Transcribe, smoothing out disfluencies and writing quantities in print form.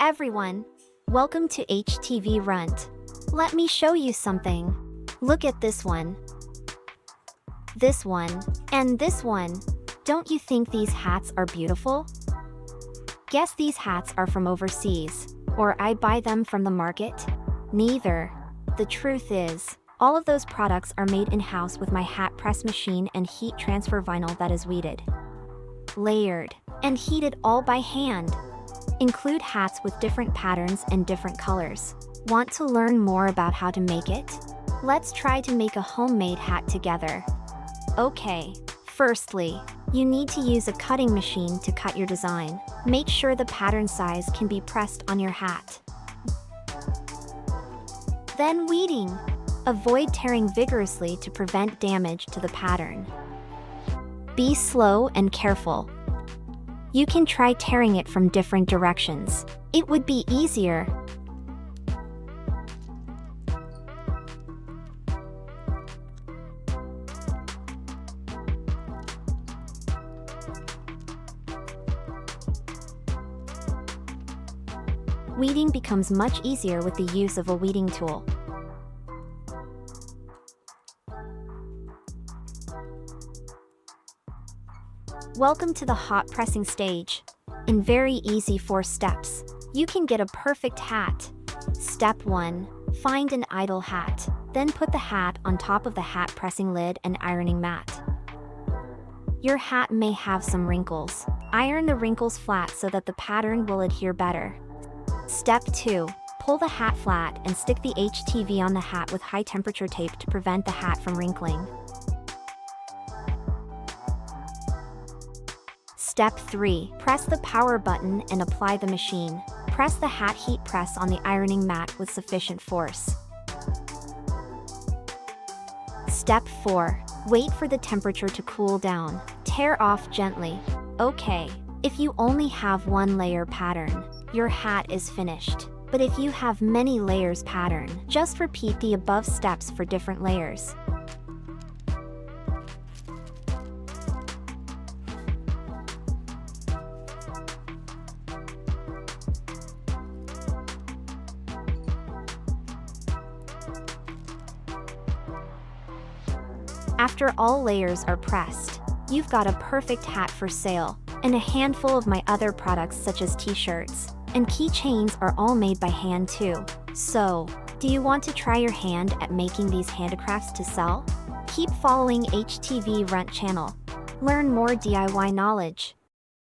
everyone! Welcome to HTVRONT. Let me show you something. Look at this one. This one. And this one. Don't you think these hats are beautiful? Guess these hats are from overseas, or I buy them from the market? Neither. The truth is, all of those products are made in-house with my hat press machine and heat transfer vinyl that is weeded, layered, and heated all by hand. Include hats with different patterns and different colors. Want to learn more about how to make it? Let's try to make a homemade hat together. Okay, firstly, you need to use a cutting machine to cut your design. Make sure the pattern size can be pressed on your hat. Then weeding. Avoid tearing vigorously to prevent damage to the pattern. Be slow and careful. You can try tearing it from different directions. It would be easier. Weeding becomes much easier with the use of a weeding tool. Welcome to the hot pressing stage. In very easy 4 steps, you can get a perfect hat. Step 1. Find an idle hat. Then put the hat on top of the hat pressing lid and ironing mat. Your hat may have some wrinkles. Iron the wrinkles flat so that the pattern will adhere better. Step 2. Pull the hat flat and stick the HTV on the hat with high temperature tape to prevent the hat from wrinkling. Step 3. Press the power button and apply the machine. Press the hat heat press on the ironing mat with sufficient force. Step 4. Wait for the temperature to cool down. Tear off gently. Okay, if you only have 1 layer pattern, your hat is finished. But if you have many layers pattern, just repeat the above steps for different layers. After all layers are pressed, you've got a perfect hat for sale, and a handful of my other products such as t-shirts and keychains are all made by hand too. So, do you want to try your hand at making these handicrafts to sell? Keep following HTVRONT channel. Learn more DIY knowledge.